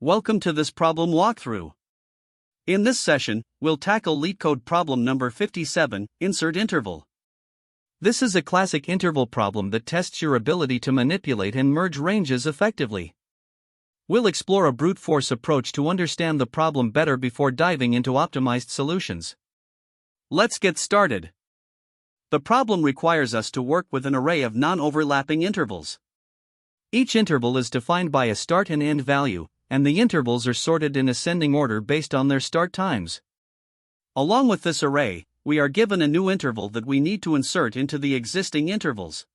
welcome to this problem walkthrough. In this session, we'll tackle LeetCode problem number 57, insert interval. This is a classic interval problem that tests your ability to manipulate and merge ranges effectively. We'll explore a brute force approach to understand the problem better before diving into optimized solutions. Let's get started. The problem requires us to work with an array of non-overlapping intervals. Each interval is defined by a start and end value, and the intervals are sorted in ascending order based on their start times. Along with this array, we are given a new interval that we need to insert into the existing intervals.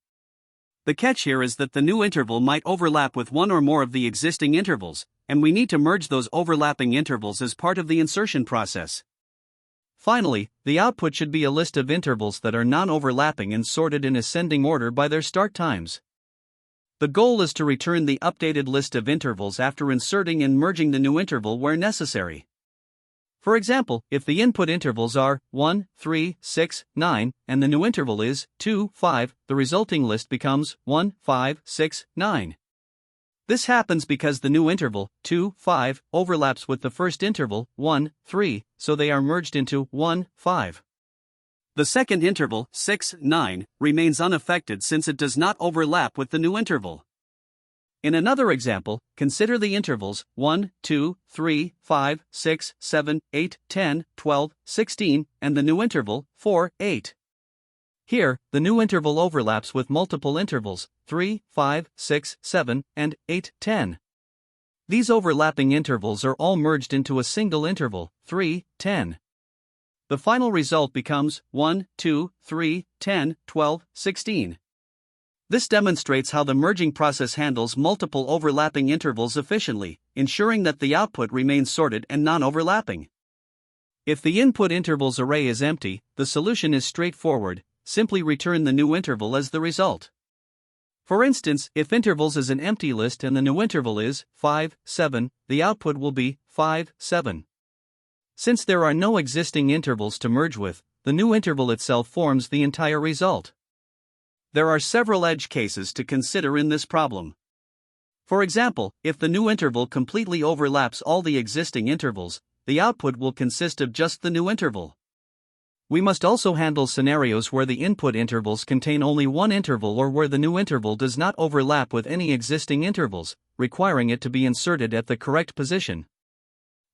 The catch here is that the new interval might overlap with one or more of the existing intervals, and we need to merge those overlapping intervals as part of the insertion process. Finally, the output should be a list of intervals that are non-overlapping and sorted in ascending order by their start times. The goal is to return the updated list of intervals after inserting and merging the new interval where necessary. For example, if the input intervals are 1, 3, 6, 9, and the new interval is 2, 5, the resulting list becomes 1, 5, 6, 9. This happens because the new interval, 2, 5, overlaps with the first interval, 1, 3, so they are merged into 1, 5. The second interval, 6, 9, remains unaffected since it does not overlap with the new interval. In another example, consider the intervals 1, 2, 3, 5, 6, 7, 8, 10, 12, 16, and the new interval, 4, 8. Here, the new interval overlaps with multiple intervals, 3, 5, 6, 7, and 8, 10. These overlapping intervals are all merged into a single interval, 3, 10. The final result becomes 1, 2, 3, 10, 12, 16. This demonstrates how the merging process handles multiple overlapping intervals efficiently, ensuring that the output remains sorted and non-overlapping. If the input intervals array is empty, the solution is straightforward: simply return the new interval as the result. For instance, if intervals is an empty list and the new interval is 5, 7, the output will be 5, 7. Since there are no existing intervals to merge with, the new interval itself forms the entire result. There are several edge cases to consider in this problem. For example, if the new interval completely overlaps all the existing intervals, the output will consist of just the new interval. We must also handle scenarios where the input intervals contain only one interval or where the new interval does not overlap with any existing intervals, requiring it to be inserted at the correct position.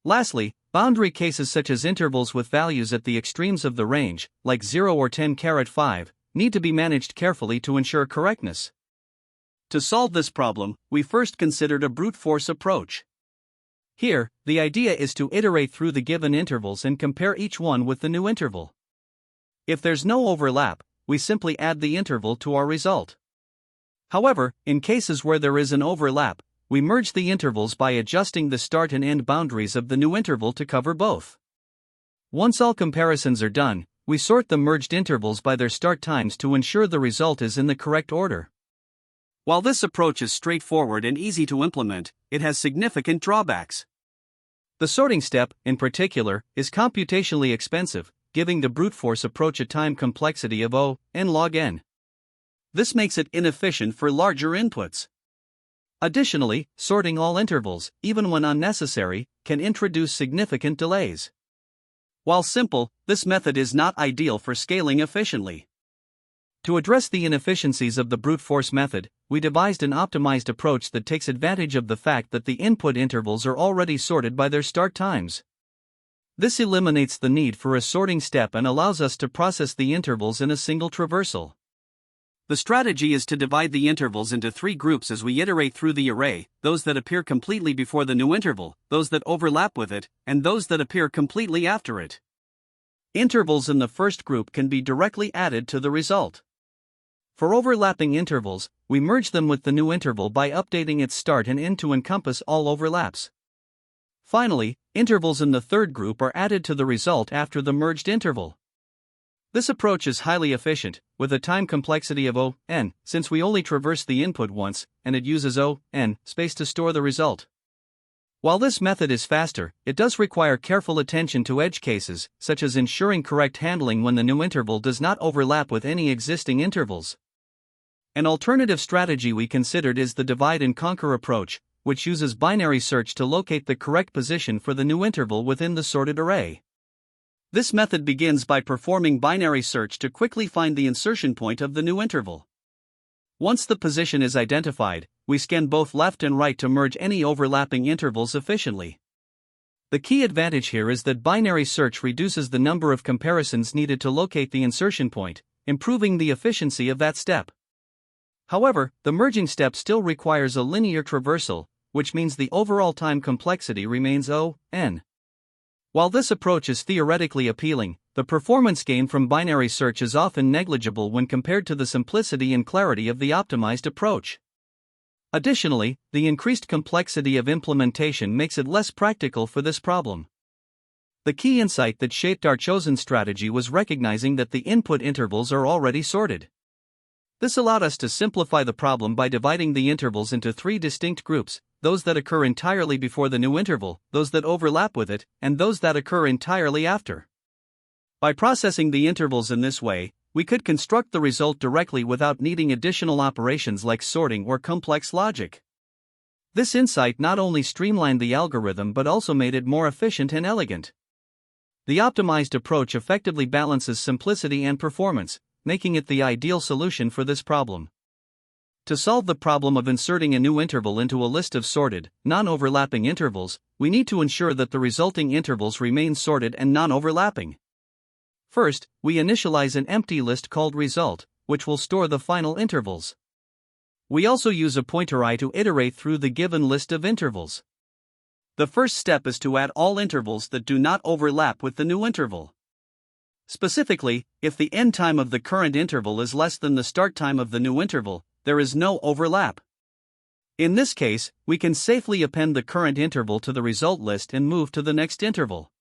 Lastly, boundary cases such as intervals with values at the extremes of the range, like 0 or 10-5, need to be managed carefully to ensure correctness. To solve this problem, we first considered a brute force approach. Here, the idea is to iterate through the given intervals and compare each one with the new interval. If there's no overlap, we simply add the interval to our result. However, in cases where there is an overlap, we merge the intervals by adjusting the start and end boundaries of the new interval to cover both. Once all comparisons are done, we sort the merged intervals by their start times to ensure the result is in the correct order. While this approach is straightforward and easy to implement, it has significant drawbacks. The sorting step, in particular, is computationally expensive, giving the brute force approach a time complexity of n log n. This makes it inefficient for larger inputs. Additionally, sorting all intervals, even when unnecessary, can introduce significant delays. While simple, this method is not ideal for scaling efficiently. To address the inefficiencies of the brute force method, we devised an optimized approach that takes advantage of the fact that the input intervals are already sorted by their start times. This eliminates the need for a sorting step and allows us to process the intervals in a single traversal. The strategy is to divide the intervals into three groups as we iterate through the array: those that appear completely before the new interval, those that overlap with it, and those that appear completely after it. Intervals in the first group can be directly added to the result. For overlapping intervals, we merge them with the new interval by updating its start and end to encompass all overlaps. Finally, intervals in the third group are added to the result after the merged interval. This approach is highly efficient, with a time complexity of n, since we only traverse the input once, and it uses n space to store the result. While this method is faster, it does require careful attention to edge cases, such as ensuring correct handling when the new interval does not overlap with any existing intervals. An alternative strategy we considered is the divide and conquer approach, which uses binary search to locate the correct position for the new interval within the sorted array. This method begins by performing binary search to quickly find the insertion point of the new interval. Once the position is identified, we scan both left and right to merge any overlapping intervals efficiently. The key advantage here is that binary search reduces the number of comparisons needed to locate the insertion point, improving the efficiency of that step. However, the merging step still requires a linear traversal, which means the overall time complexity remains O(n). While this approach is theoretically appealing, the performance gain from binary search is often negligible when compared to the simplicity and clarity of the optimized approach. Additionally, the increased complexity of implementation makes it less practical for this problem. The key insight that shaped our chosen strategy was recognizing that the input intervals are already sorted. This allowed us to simplify the problem by dividing the intervals into three distinct groups: those that occur entirely before the new interval, those that overlap with it, and those that occur entirely after. By processing the intervals in this way, we could construct the result directly without needing additional operations like sorting or complex logic. This insight not only streamlined the algorithm but also made it more efficient and elegant. The optimized approach effectively balances simplicity and performance, making it the ideal solution for this problem. To solve the problem of inserting a new interval into a list of sorted, non-overlapping intervals, we need to ensure that the resulting intervals remain sorted and non-overlapping. First, we initialize an empty list called result, which will store the final intervals. We also use a pointer I to iterate through the given list of intervals. The first step is to add all intervals that do not overlap with the new interval. Specifically, if the end time of the current interval is less than the start time of the new interval, there is no overlap. In this case, we can safely append the current interval to the result list and move to the next interval.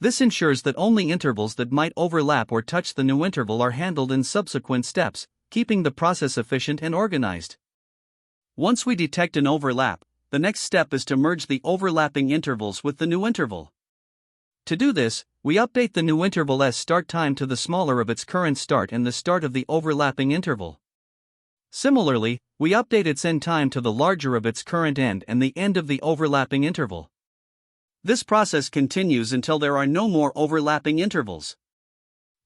This ensures that only intervals that might overlap or touch the new interval are handled in subsequent steps, keeping the process efficient and organized. Once we detect an overlap, the next step is to merge the overlapping intervals with the new interval. To do this, we update the new interval as start time to the smaller of its current start and the start of the overlapping interval. Similarly, we update its end time to the larger of its current end and the end of the overlapping interval. This process continues until there are no more overlapping intervals.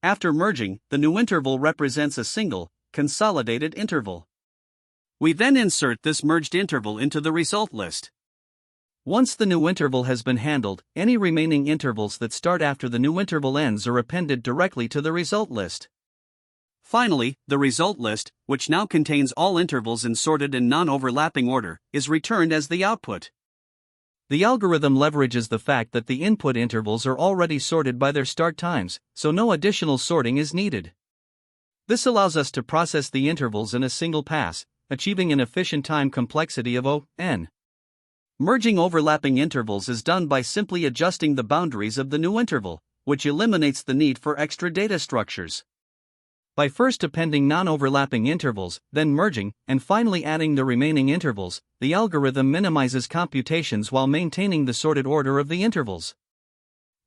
After merging, the new interval represents a single, consolidated interval. We then insert this merged interval into the result list. Once the new interval has been handled, any remaining intervals that start after the new interval ends are appended directly to the result list. Finally, the result list, which now contains all intervals in sorted and non-overlapping order, is returned as the output. The algorithm leverages the fact that the input intervals are already sorted by their start times, so no additional sorting is needed. This allows us to process the intervals in a single pass, achieving an efficient time complexity of O(n). Merging overlapping intervals is done by simply adjusting the boundaries of the new interval, which eliminates the need for extra data structures. By first appending non-overlapping intervals, then merging, and finally adding the remaining intervals, the algorithm minimizes computations while maintaining the sorted order of the intervals.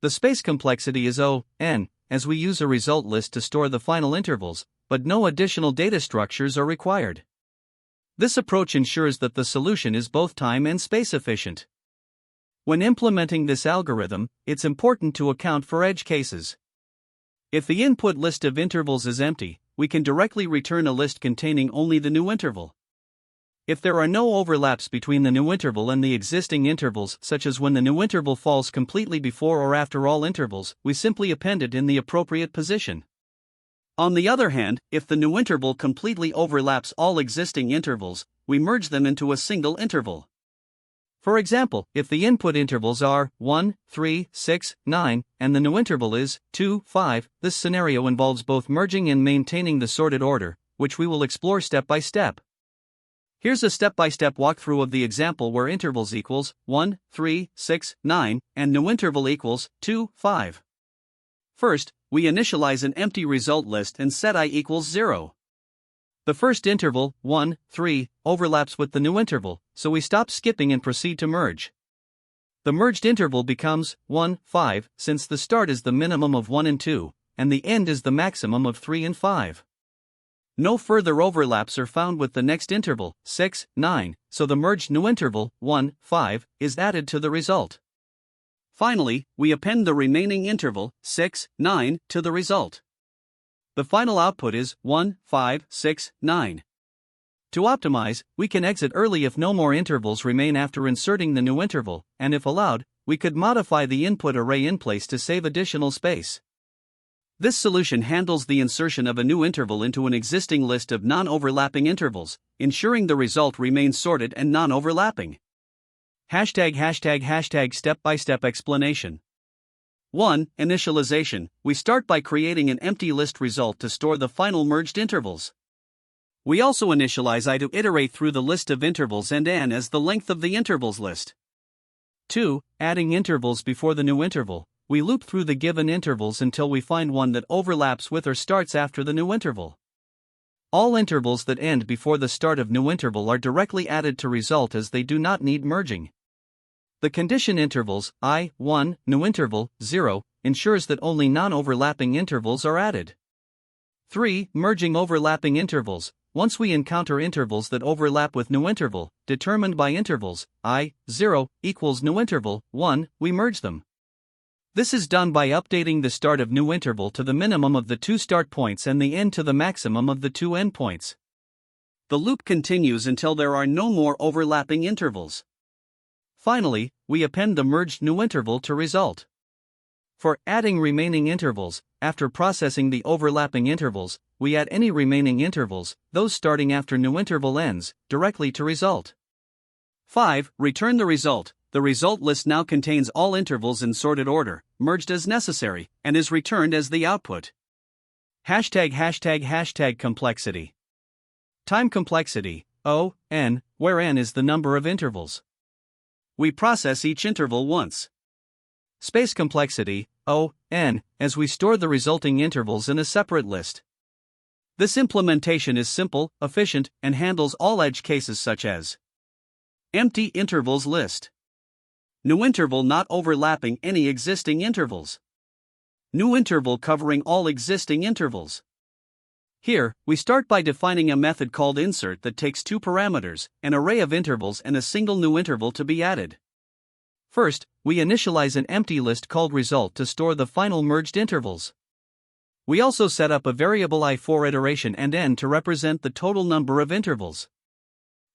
The space complexity is O(n), as we use a result list to store the final intervals, but no additional data structures are required. This approach ensures that the solution is both time and space efficient. When implementing this algorithm, it's important to account for edge cases. If the input list of intervals is empty, we can directly return a list containing only the new interval. If there are no overlaps between the new interval and the existing intervals, such as when the new interval falls completely before or after all intervals, we simply append it in the appropriate position. On the other hand, if the new interval completely overlaps all existing intervals, we merge them into a single interval. For example, if the input intervals are 1, 3, 6, 9, and the new interval is 2, 5, this scenario involves both merging and maintaining the sorted order, which we will explore step by step. Here's a step-by-step walkthrough of the example where intervals equals 1, 3, 6, 9, and new interval equals 2, 5. First, we initialize an empty result list and set I equals 0. The first interval, 1, 3, overlaps with the new interval, so we stop skipping and proceed to merge. The merged interval becomes 1, 5, since the start is the minimum of 1 and 2, and the end is the maximum of 3 and 5. No further overlaps are found with the next interval, 6, 9, so the merged new interval, 1, 5, is added to the result. Finally, we append the remaining interval, 6, 9, to the result. The final output is 1, 5, 6, 9. To optimize, we can exit early if no more intervals remain after inserting the new interval, and if allowed, we could modify the input array in place to save additional space. This solution handles the insertion of a new interval into an existing list of non-overlapping intervals, ensuring the result remains sorted and non-overlapping. Step-by-step explanation. 1. Initialization. We start by creating an empty list result to store the final merged intervals. We also initialize I to iterate through the list of intervals and n as the length of the intervals list. 2. Adding intervals before the new interval. We loop through the given intervals until we find one that overlaps with or starts after the new interval. All intervals that end before the start of new interval are directly added to result as they do not need merging. The condition intervals, I, 1, new interval, 0, ensures that only non-overlapping intervals are added. 3. Merging overlapping intervals. Once we encounter intervals that overlap with new interval, determined by intervals, I, 0, equals new interval, 1, we merge them. This is done by updating the start of new interval to the minimum of the 2 start points and the end to the maximum of the 2 end points. The loop continues until there are no more overlapping intervals. Finally, we append the merged new interval to result. For adding remaining intervals, after processing the overlapping intervals, we add any remaining intervals, those starting after new interval ends, directly to result. 5. Return the result. The result list now contains all intervals in sorted order, merged as necessary, and is returned as the output. Complexity. Time complexity, O, n, where n is the number of intervals. We process each interval once. Space complexity, O, n, as we store the resulting intervals in a separate list. This implementation is simple, efficient, and handles all edge cases such as empty intervals list, new interval not overlapping any existing intervals, new interval covering all existing intervals. Here, we start by defining a method called insert that takes 2 parameters, an array of intervals and a single new interval to be added. First, we initialize an empty list called result to store the final merged intervals. We also set up a variable I for iteration and n to represent the total number of intervals.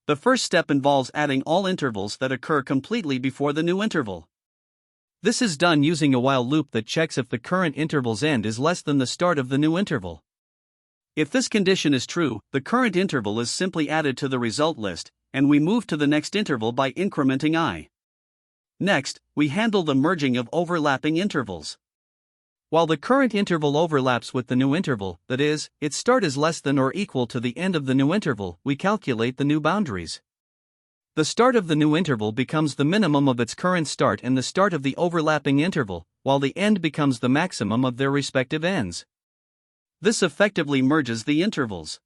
The first step involves adding all intervals that occur completely before the new interval. This is done using a while loop that checks if the current interval's end is less than the start of the new interval. If this condition is true, the current interval is simply added to the result list, and we move to the next interval by incrementing I. Next, we handle the merging of overlapping intervals. While the current interval overlaps with the new interval, that is, its start is less than or equal to the end of the new interval, we calculate the new boundaries. The start of the new interval becomes the minimum of its current start and the start of the overlapping interval, while the end becomes the maximum of their respective ends. This effectively merges the intervals.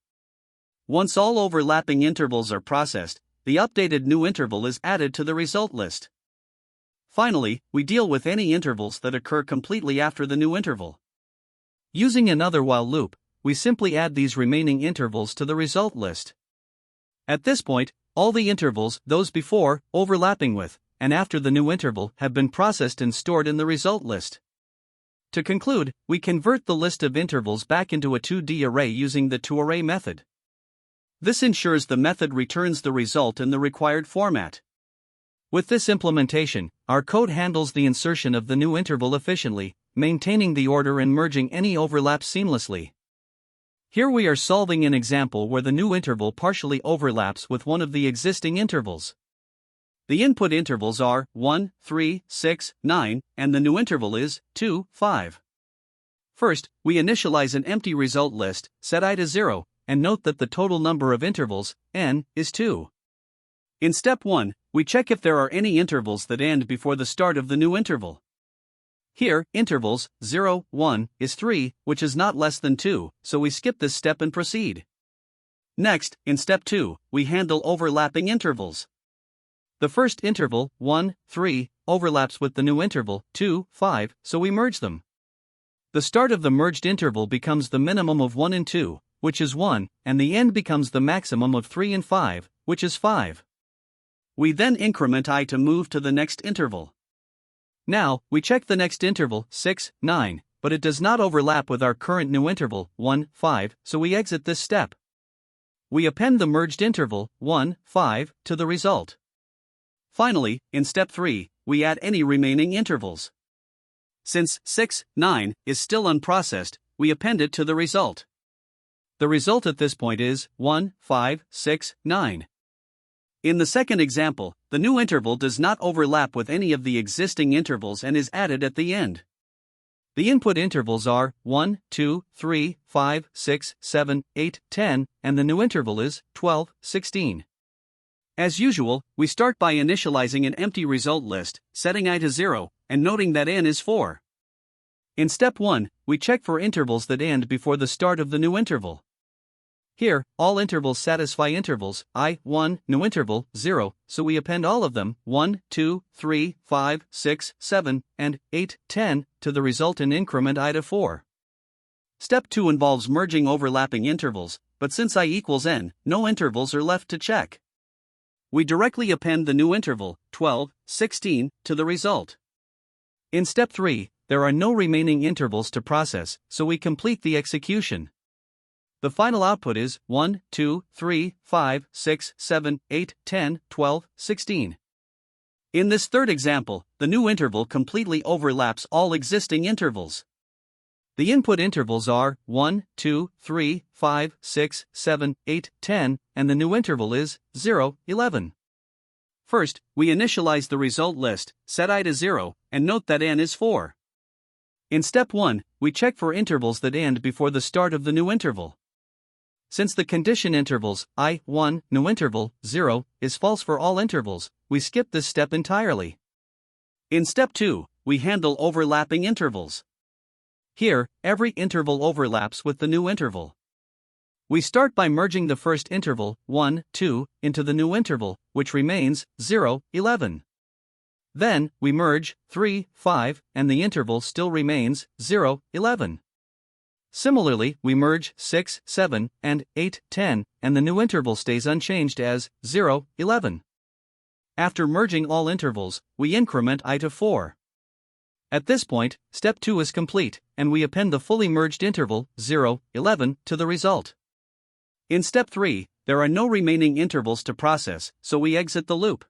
Once all overlapping intervals are processed, the updated new interval is added to the result list. Finally, we deal with any intervals that occur completely after the new interval. Using another while loop, we simply add these remaining intervals to the result list. At this point, all the intervals, those before, overlapping with, and after the new interval, have been processed and stored in the result list. To conclude, we convert the list of intervals back into a 2D array using the toArray method. This ensures the method returns the result in the required format. With this implementation, our code handles the insertion of the new interval efficiently, maintaining the order and merging any overlaps seamlessly. Here we are solving an example where the new interval partially overlaps with one of the existing intervals. The input intervals are 1, 3, 6, 9, and the new interval is 2, 5. First, we initialize an empty result list, set I to 0, and note that the total number of intervals, n, is 2. In step 1, we check if there are any intervals that end before the start of the new interval. Here, intervals 0, 1 is 3, which is not less than 2, so we skip this step and proceed. Next, in step 2, we handle overlapping intervals. The first interval, 1, 3, overlaps with the new interval, 2, 5, so we merge them. The start of the merged interval becomes the minimum of 1 and 2, which is 1, and the end becomes the maximum of 3 and 5, which is 5. We then increment I to move to the next interval. Now, we check the next interval, 6, 9, but it does not overlap with our current new interval, 1, 5, so we exit this step. We append the merged interval, 1, 5, to the result. Finally, in step 3, we add any remaining intervals. Since 6, 9 is still unprocessed, we append it to the result. The result at this point is 1, 5, 6, 9. In the second example, the new interval does not overlap with any of the existing intervals and is added at the end. The input intervals are 1, 2, 3, 5, 6, 7, 8, 10, and the new interval is 12, 16. As usual, we start by initializing an empty result list, setting I to 0, and noting that n is 4. In step 1, we check for intervals that end before the start of the new interval. Here, all intervals satisfy intervals I, 1, new interval, 0, so we append all of them, 1, 2, 3, 5, 6, 7, and 8, 10, to the result and increment I to 4. Step 2 involves merging overlapping intervals, but since I equals n, no intervals are left to check. We directly append the new interval, 12, 16, to the result. In step 3, there are no remaining intervals to process, so we complete the execution. The final output is 1, 2, 3, 5, 6, 7, 8, 10, 12, 16. In this third example, the new interval completely overlaps all existing intervals. The input intervals are 1, 2, 3, 5, 6, 7, 8, 10, and the new interval is 0, 11. First, we initialize the result list, set I to 0, and note that n is 4. In step 1, we check for intervals that end before the start of the new interval. Since the condition intervals I, 1, new interval, 0, is false for all intervals, we skip this step entirely. In step 2, we handle overlapping intervals. Here, every interval overlaps with the new interval. We start by merging the first interval, 1, 2, into the new interval, which remains 0, 11. Then, we merge 3, 5, and the interval still remains 0, 11. Similarly, we merge 6, 7, and 8, 10, and the new interval stays unchanged as 0, 11. After merging all intervals, we increment I to 4. At this point, step 2 is complete, and we append the fully merged interval, 0, 11, to the result. In step 3, there are no remaining intervals to process, so we exit the loop.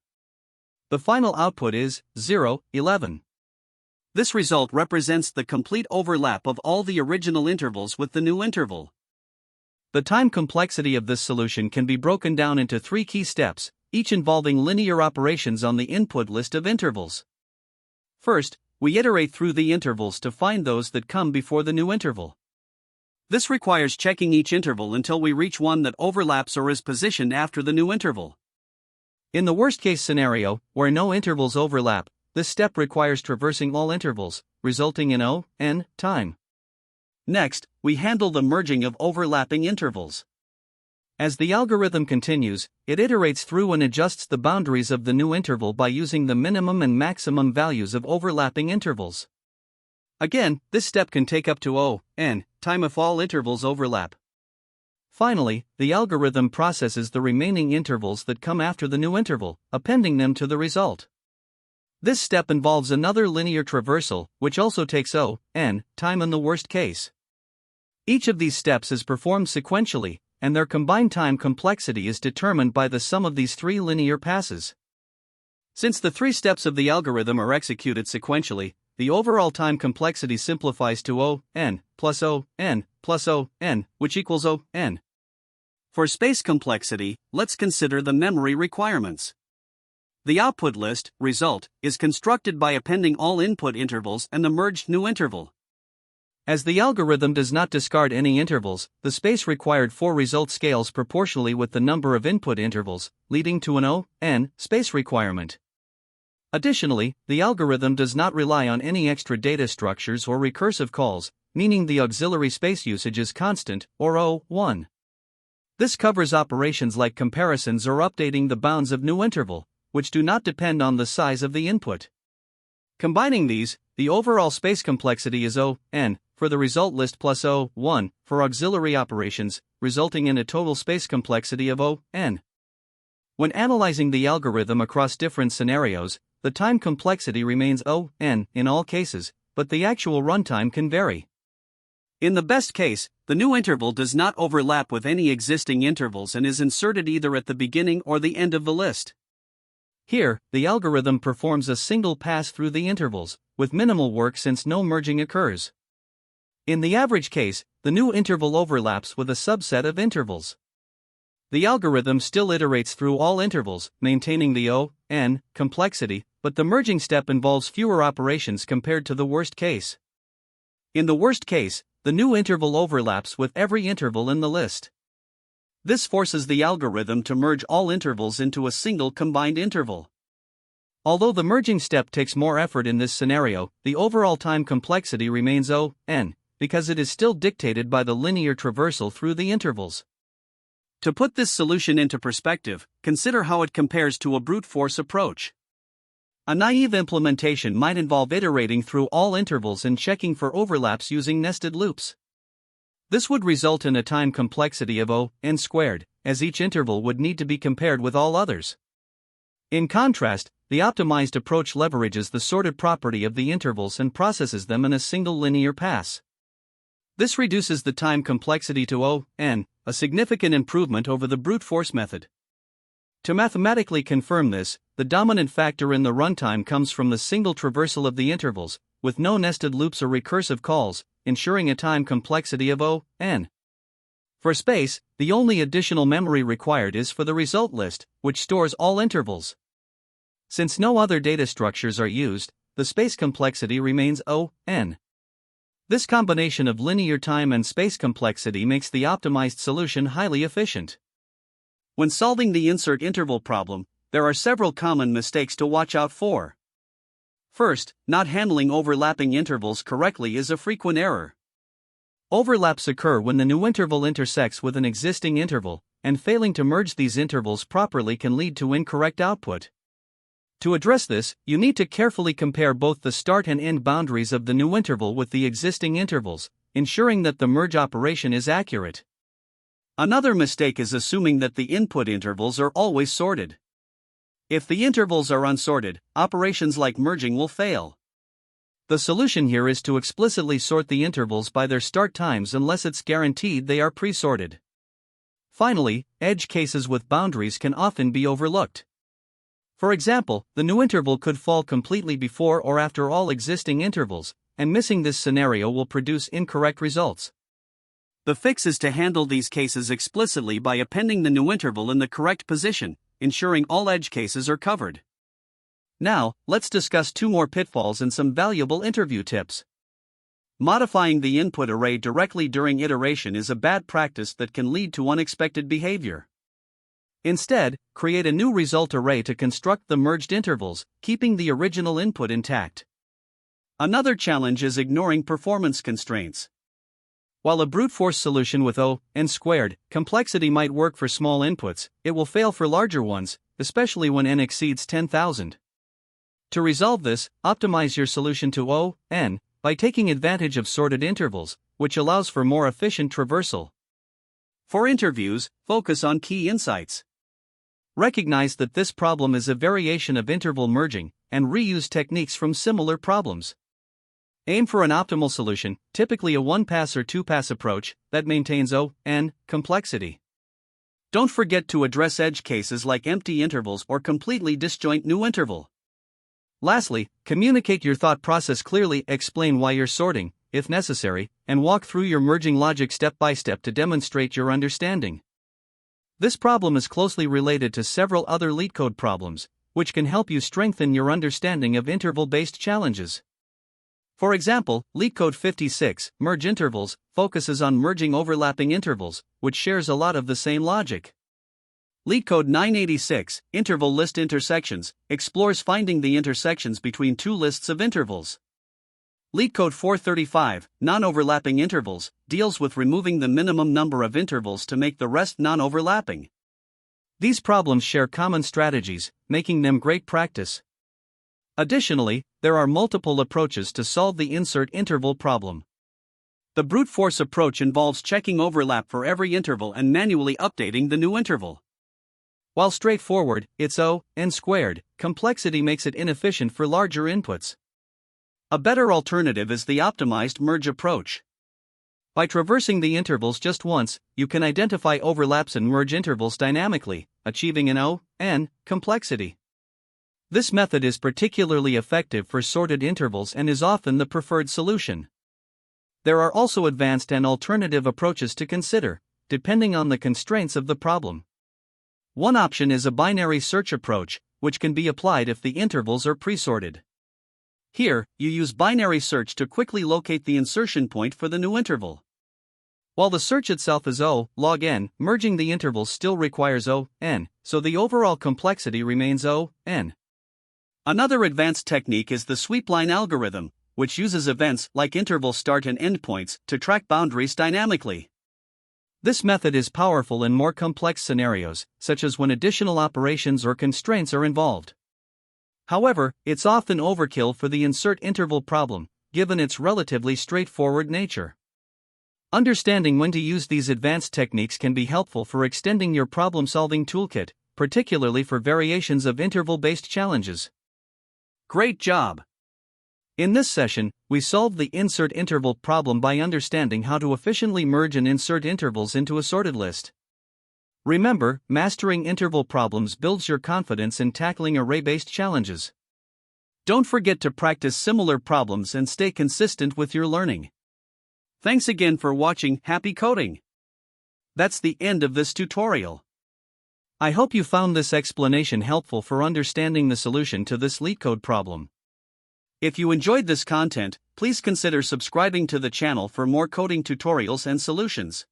The final output is 0, 11. This result represents the complete overlap of all the original intervals with the new interval. The time complexity of this solution can be broken down into 3 key steps, each involving linear operations on the input list of intervals. First, we iterate through the intervals to find those that come before the new interval. This requires checking each interval until we reach one that overlaps or is positioned after the new interval. In the worst-case scenario, where no intervals overlap, this step requires traversing all intervals, resulting in O(n) time. Next, we handle the merging of overlapping intervals. As the algorithm continues, it iterates through and adjusts the boundaries of the new interval by using the minimum and maximum values of overlapping intervals. Again, this step can take up to O(n) time if all intervals overlap. Finally, the algorithm processes the remaining intervals that come after the new interval, appending them to the result. This step involves another linear traversal, which also takes O(n) time in the worst case. Each of these steps is performed sequentially, and their combined time complexity is determined by the sum of these 3 linear passes. Since the 3 steps of the algorithm are executed sequentially, the overall time complexity simplifies to O(n) plus O(n) plus O(n), which equals O(n). For space complexity, let's consider the memory requirements. The output list, result, is constructed by appending all input intervals and the merged new interval. As the algorithm does not discard any intervals, the space required for result scales proportionally with the number of input intervals, leading to an O(n) space requirement. Additionally, the algorithm does not rely on any extra data structures or recursive calls, meaning the auxiliary space usage is constant, or O(1). This covers operations like comparisons or updating the bounds of new interval, which do not depend on the size of the input. Combining these, the overall space complexity is O(n) for the result list plus O(1) for auxiliary operations, resulting in a total space complexity of O(n). When analyzing the algorithm across different scenarios, the time complexity remains O(n) in all cases, but the actual runtime can vary. In the best case, the new interval does not overlap with any existing intervals and is inserted either at the beginning or the end of the list. Here, the algorithm performs a single pass through the intervals, with minimal work since no merging occurs. In the average case, the new interval overlaps with a subset of intervals. The algorithm still iterates through all intervals, maintaining the O(n) complexity, but the merging step involves fewer operations compared to the worst case. In the worst case, the new interval overlaps with every interval in the list. This forces the algorithm to merge all intervals into a single combined interval. Although the merging step takes more effort in this scenario, the overall time complexity remains O(n), because it is still dictated by the linear traversal through the intervals. To put this solution into perspective, consider how it compares to a brute force approach. A naive implementation might involve iterating through all intervals and checking for overlaps using nested loops. This would result in a time complexity of O(n squared, as each interval would need to be compared with all others. In contrast, the optimized approach leverages the sorted property of the intervals and processes them in a single linear pass. This reduces the time complexity to O(n), a significant improvement over the brute force method. To mathematically confirm this, the dominant factor in the runtime comes from the single traversal of the intervals, with no nested loops or recursive calls, ensuring a time complexity of O(n). For space, the only additional memory required is for the result list, which stores all intervals. Since no other data structures are used, the space complexity remains O(n). This combination of linear time and space complexity makes the optimized solution highly efficient. When solving the insert interval problem, there are several common mistakes to watch out for. First, not handling overlapping intervals correctly is a frequent error. Overlaps occur when the new interval intersects with an existing interval, and failing to merge these intervals properly can lead to incorrect output. To address this, you need to carefully compare both the start and end boundaries of the new interval with the existing intervals, ensuring that the merge operation is accurate. Another mistake is assuming that the input intervals are always sorted. If the intervals are unsorted, operations like merging will fail. The solution here is to explicitly sort the intervals by their start times unless it's guaranteed they are pre-sorted. Finally, edge cases with boundaries can often be overlooked. For example, the new interval could fall completely before or after all existing intervals, and missing this scenario will produce incorrect results. The fix is to handle these cases explicitly by appending the new interval in the correct position, ensuring all edge cases are covered. Now, let's discuss two more pitfalls and some valuable interview tips. Modifying the input array directly during iteration is a bad practice that can lead to unexpected behavior. Instead, create a new result array to construct the merged intervals, keeping the original input intact. Another challenge is ignoring performance constraints. While a brute force solution with O(n squared) complexity might work for small inputs, it will fail for larger ones, especially when n exceeds 10,000. To resolve this, optimize your solution to O(n) by taking advantage of sorted intervals, which allows for more efficient traversal. For interviews, focus on key insights. Recognize that this problem is a variation of interval merging, and reuse techniques from similar problems. Aim for an optimal solution, typically a one-pass or two-pass approach, that maintains O(n) complexity. Don't forget to address edge cases like empty intervals or completely disjoint new interval. Lastly, communicate your thought process clearly, explain why you're sorting, if necessary, and walk through your merging logic step by step to demonstrate your understanding. This problem is closely related to several other LeetCode problems, which can help you strengthen your understanding of interval-based challenges. For example, LeetCode 56, Merge Intervals, focuses on merging overlapping intervals, which shares a lot of the same logic. LeetCode 986, Interval List Intersections, explores finding the intersections between two lists of intervals. LeetCode 435, Non-Overlapping Intervals, deals with removing the minimum number of intervals to make the rest non-overlapping. These problems share common strategies, making them great practice. Additionally, there are multiple approaches to solve the insert interval problem. The brute force approach involves checking overlap for every interval and manually updating the new interval. While straightforward, it's O(n squared), complexity makes it inefficient for larger inputs. A better alternative is the optimized merge approach. By traversing the intervals just once, you can identify overlaps and merge intervals dynamically, achieving an O(n) complexity. This method is particularly effective for sorted intervals and is often the preferred solution. There are also advanced and alternative approaches to consider, depending on the constraints of the problem. One option is a binary search approach, which can be applied if the intervals are pre-sorted. Here, you use binary search to quickly locate the insertion point for the new interval. While the search itself is O log n, merging the intervals still requires O(n), so the overall complexity remains O(n). Another advanced technique is the sweepline algorithm, which uses events like interval start and end points to track boundaries dynamically. This method is powerful in more complex scenarios, such as when additional operations or constraints are involved. However, it's often overkill for the insert interval problem, given its relatively straightforward nature. Understanding when to use these advanced techniques can be helpful for extending your problem-solving toolkit, particularly for variations of interval-based challenges. Great job! In this session, we solved the insert interval problem by understanding how to efficiently merge and insert intervals into a sorted list. Remember, mastering interval problems builds your confidence in tackling array-based challenges. Don't forget to practice similar problems and stay consistent with your learning. Thanks again for watching. Happy coding! That's the end of this tutorial. I hope you found this explanation helpful for understanding the solution to this LeetCode problem. If you enjoyed this content, please consider subscribing to the channel for more coding tutorials and solutions.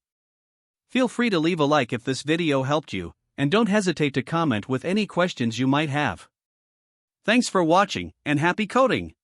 Feel free to leave a like if this video helped you, and don't hesitate to comment with any questions you might have. Thanks for watching, and happy coding!